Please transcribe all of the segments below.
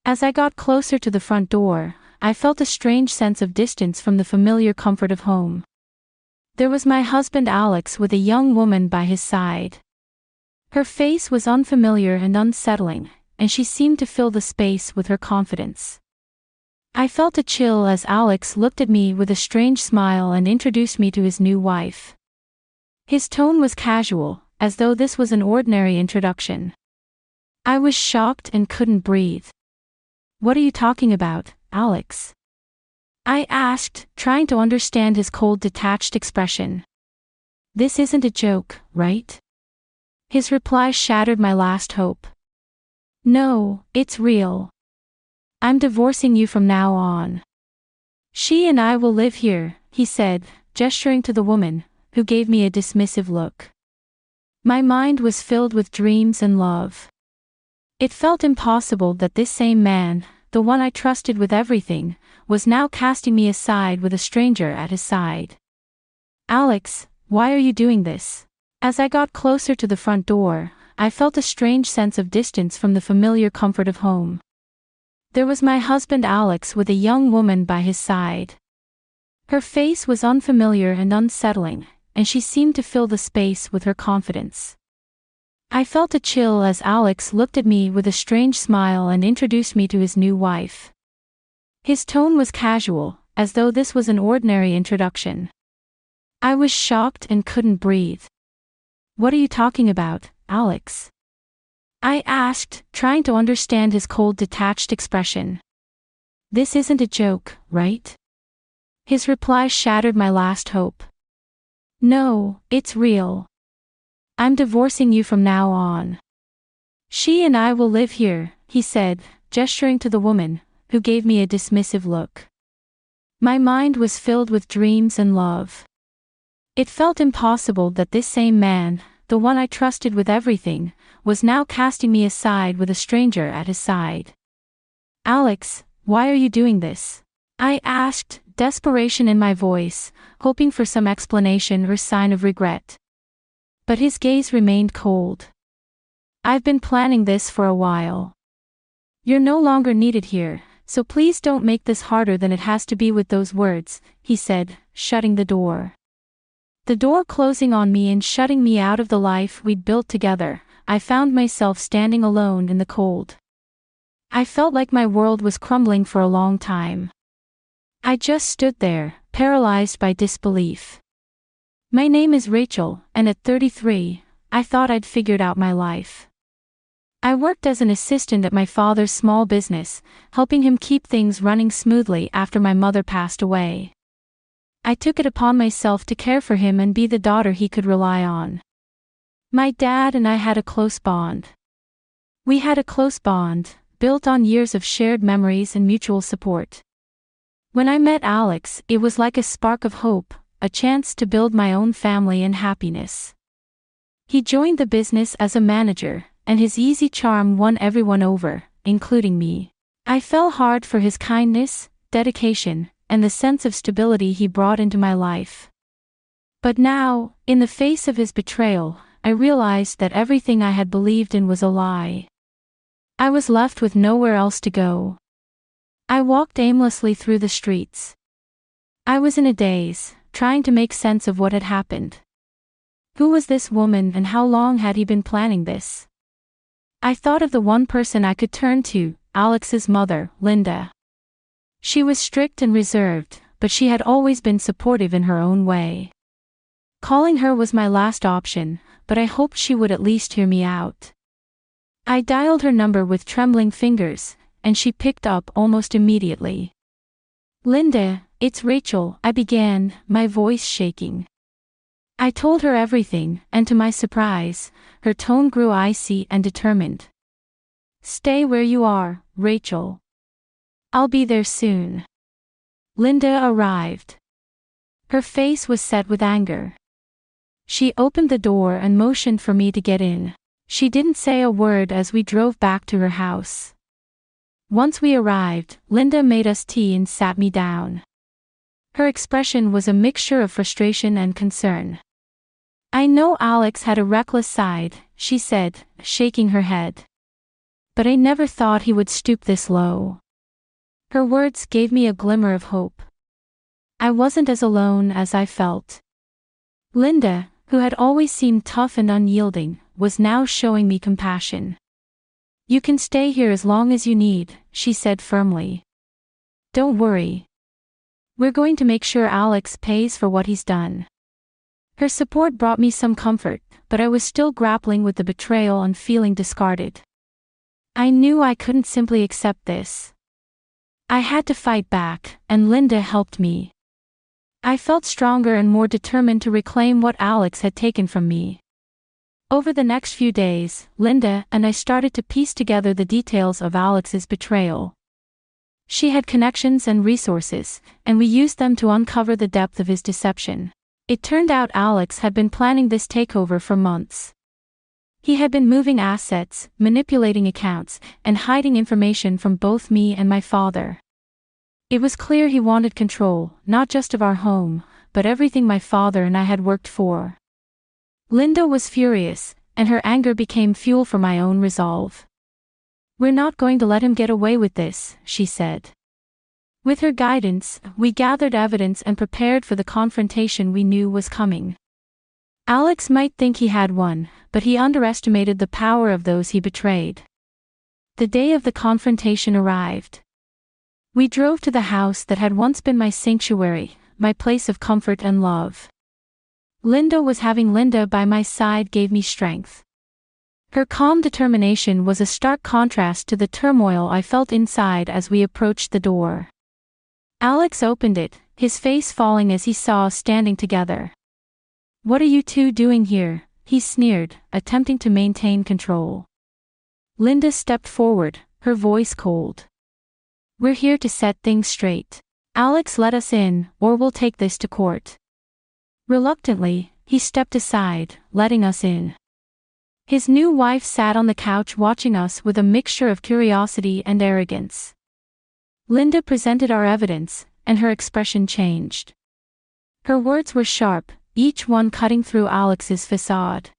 As I got closer to the front door, I felt a strange sense of distance from the familiar comfort of home. There was my husband Alex with a young woman by his side. Her face was unfamiliar and unsettling, and she seemed to fill the space with her confidence. I felt a chill as Alex looked at me with a strange smile and introduced me to his new wife. His tone was casual, as though this was an ordinary introduction. I was shocked and couldn't breathe. "What are you talking about, Alex?" I asked, trying to understand his cold, detached expression. "This isn't a joke, right?" His reply shattered my last hope. "No, it's real. I'm divorcing you from now on. She and I will live here," he said, gesturing to the woman, who gave me a dismissive look. My mind was filled with dreams and love. It felt impossible that this same man, the one I trusted with everything, was now casting me aside with a stranger at his side. "Alex, why are you doing this?" As I got closer to the front door, I felt a strange sense of distance from the familiar comfort of home. There was my husband Alex with a young woman by his side. Her face was unfamiliar and unsettling, and she seemed to fill the space with her confidence. I felt a chill as Alex looked at me with a strange smile and introduced me to his new wife. His tone was casual, as though this was an ordinary introduction. I was shocked and couldn't breathe. "What are you talking about, Alex?" I asked, trying to understand his cold, detached expression. "This isn't a joke, right?" His reply shattered my last hope. "No, it's real. I'm divorcing you from now on. She and I will live here," he said, gesturing to the woman, who gave me a dismissive look. My mind was filled with dreams and love. It felt impossible that this same man, the one I trusted with everything, was now casting me aside with a stranger at his side. "Alex, why are you doing this?" I asked, desperation in my voice, hoping for some explanation or sign of regret. But his gaze remained cold. "I've been planning this for a while. You're no longer needed here, so please don't make this harder than it has to be with those words," he said, shutting the door. The door closing on me and shutting me out of the life we'd built together, I found myself standing alone in the cold. I felt like my world was crumbling for a long time. I just stood there, paralyzed by disbelief. My name is Rachel, and at 33, I thought I'd figured out my life. I worked as an assistant at my father's small business, helping him keep things running smoothly after my mother passed away. I took it upon myself to care for him and be the daughter he could rely on. My dad and I had a close bond. We had a close bond, built on years of shared memories and mutual support. When I met Alex, it was like a spark of hope, a chance to build my own family and happiness. He joined the business as a manager, and his easy charm won everyone over, including me. I fell hard for his kindness, dedication, and the sense of stability he brought into my life. But now, in the face of his betrayal, I realized that everything I had believed in was a lie. I was left with nowhere else to go. I walked aimlessly through the streets. I was in a daze, trying to make sense of what had happened. Who was this woman and how long had he been planning this? I thought of the one person I could turn to, Alex's mother, Linda. She was strict and reserved, but she had always been supportive in her own way. Calling her was my last option, but I hoped she would at least hear me out. I dialed her number with trembling fingers, and she picked up almost immediately. "Linda, it's Rachel," I began, my voice shaking. I told her everything, and to my surprise, her tone grew icy and determined. "Stay where you are, Rachel. I'll be there soon." Linda arrived. Her face was set with anger. She opened the door and motioned for me to get in. She didn't say a word as we drove back to her house. Once we arrived, Linda made us tea and sat me down. Her expression was a mixture of frustration and concern. "I know Alex had a reckless side," she said, shaking her head. but I never thought he would stoop this low." Her words gave me a glimmer of hope. I wasn't as alone as I felt. Linda, who had always seemed tough and unyielding, was now showing me compassion. "You can stay here as long as you need," she said firmly. "Don't worry. We're going to make sure Alex pays for what he's done." Her support brought me some comfort, but I was still grappling with the betrayal and feeling discarded. I knew I couldn't simply accept this. I had to fight back, and Linda helped me. I felt stronger and more determined to reclaim what Alex had taken from me. Over the next few days, Linda and I started to piece together the details of Alex's betrayal. She had connections and resources, and we used them to uncover the depth of his deception. It turned out Alex had been planning this takeover for months. He had been moving assets, manipulating accounts, and hiding information from both me and my father. It was clear he wanted control, not just of our home, but everything my father and I had worked for. Linda was furious, and her anger became fuel for my own resolve. "We're not going to let him get away with this," she said. With her guidance, we gathered evidence and prepared for the confrontation we knew was coming. Alex might think he had won, but he underestimated the power of those he betrayed. The day of the confrontation arrived. We drove to the house that had once been my sanctuary, my place of comfort and love. Having Linda by my side gave me strength. Her calm determination was a stark contrast to the turmoil I felt inside as we approached the door. Alex opened it, his face falling as he saw us standing together. "What are you two doing here?" he sneered, attempting to maintain control. Linda stepped forward, her voice cold. "We're here to set things straight. Alex, let us in, or we'll take this to court." Reluctantly, he stepped aside, letting us in. His new wife sat on the couch watching us with a mixture of curiosity and arrogance. Linda presented our evidence, and her expression changed. Her words were sharp, each one cutting through Alex's facade.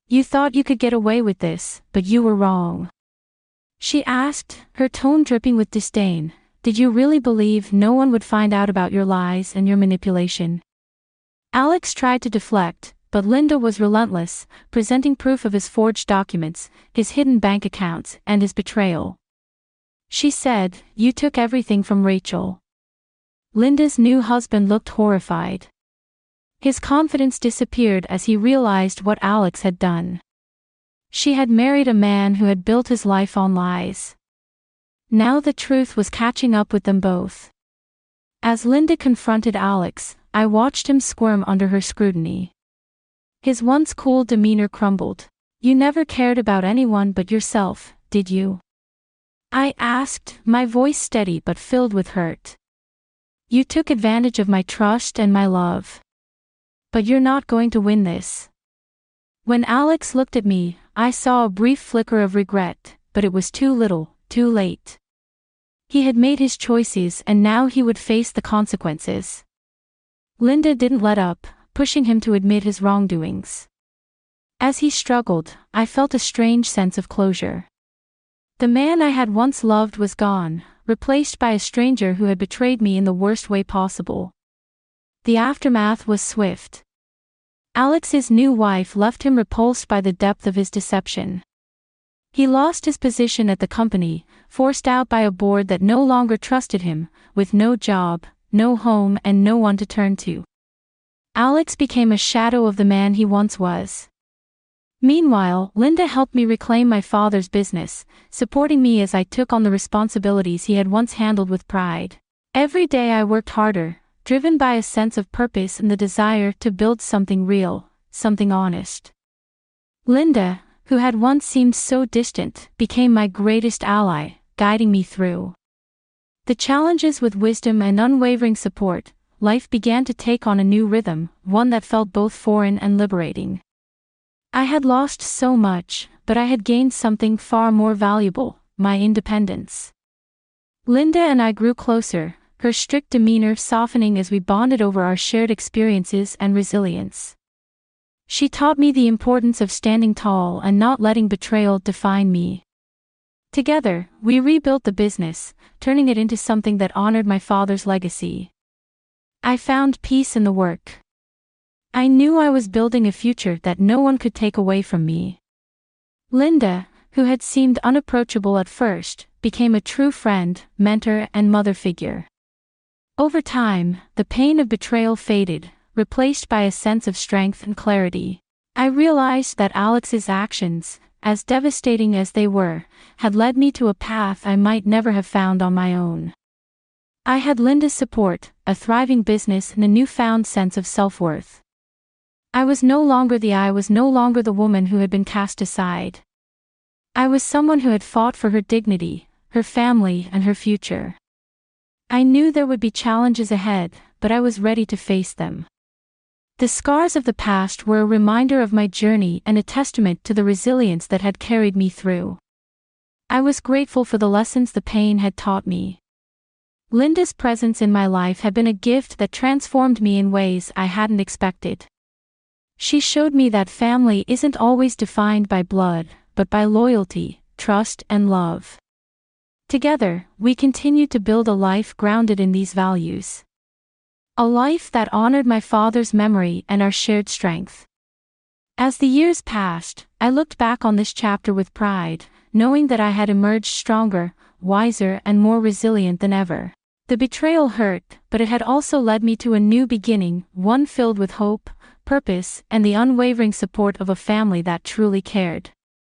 "You thought you could get away with this, but you were wrong." She asked, her tone dripping with disdain. "Did you really believe no one would find out about your lies and your manipulation?" Alex tried to deflect, but Linda was relentless, presenting proof of his forged documents, his hidden bank accounts, and his betrayal. She said, "You took everything from Rachel." Linda's new husband looked horrified. His confidence disappeared as he realized what Alex had done. She had married a man who had built his life on lies. Now the truth was catching up with them both. As Linda confronted Alex, I watched him squirm under her scrutiny. His once cool demeanor crumbled. "You never cared about anyone but yourself, did you?" I asked, my voice steady but filled with hurt. "You took advantage of my trust and my love. But you're not going to win this." When Alex looked at me, I saw a brief flicker of regret, but it was too little, too late. He had made his choices and now he would face the consequences. Linda didn't let up, pushing him to admit his wrongdoings. As he struggled, I felt a strange sense of closure. The man I had once loved was gone, replaced by a stranger who had betrayed me in the worst way possible. The aftermath was swift. Alex's new wife left him repulsed by the depth of his deception. He lost his position at the company, forced out by a board that no longer trusted him, with no job, no home and no one to turn to. Alex became a shadow of the man he once was. Meanwhile, Linda helped me reclaim my father's business, supporting me as I took on the responsibilities he had once handled with pride. Every day I worked harder, driven by a sense of purpose and the desire to build something real, something honest. Linda, who had once seemed so distant, became my greatest ally, guiding me through the challenges with wisdom and unwavering support. Life began to take on a new rhythm, one that felt both foreign and liberating. I had lost so much, but I had gained something far more valuable, my independence. Linda and I grew closer, her strict demeanor softening as we bonded over our shared experiences and resilience. She taught me the importance of standing tall and not letting betrayal define me. Together, we rebuilt the business, turning it into something that honored my father's legacy. I found peace in the work. I knew I was building a future that no one could take away from me. Linda, who had seemed unapproachable at first, became a true friend, mentor, and mother figure. Over time, the pain of betrayal faded, replaced by a sense of strength and clarity. I realized that Alex's actions, as devastating as they were, had led me to a path I might never have found on my own. I had Linda's support, a thriving business, and a newfound sense of self-worth. I was no longer the woman who had been cast aside. I was someone who had fought for her dignity, her family, and her future. I knew there would be challenges ahead, but I was ready to face them. The scars of the past were a reminder of my journey and a testament to the resilience that had carried me through. I was grateful for the lessons the pain had taught me. Linda's presence in my life had been a gift that transformed me in ways I hadn't expected. She showed me that family isn't always defined by blood, but by loyalty, trust, and love. Together, we continued to build a life grounded in these values. A life that honored my father's memory and our shared strength. As the years passed, I looked back on this chapter with pride, knowing that I had emerged stronger, wiser, and more resilient than ever. The betrayal hurt, but it had also led me to a new beginning, one filled with hope, purpose, and the unwavering support of a family that truly cared.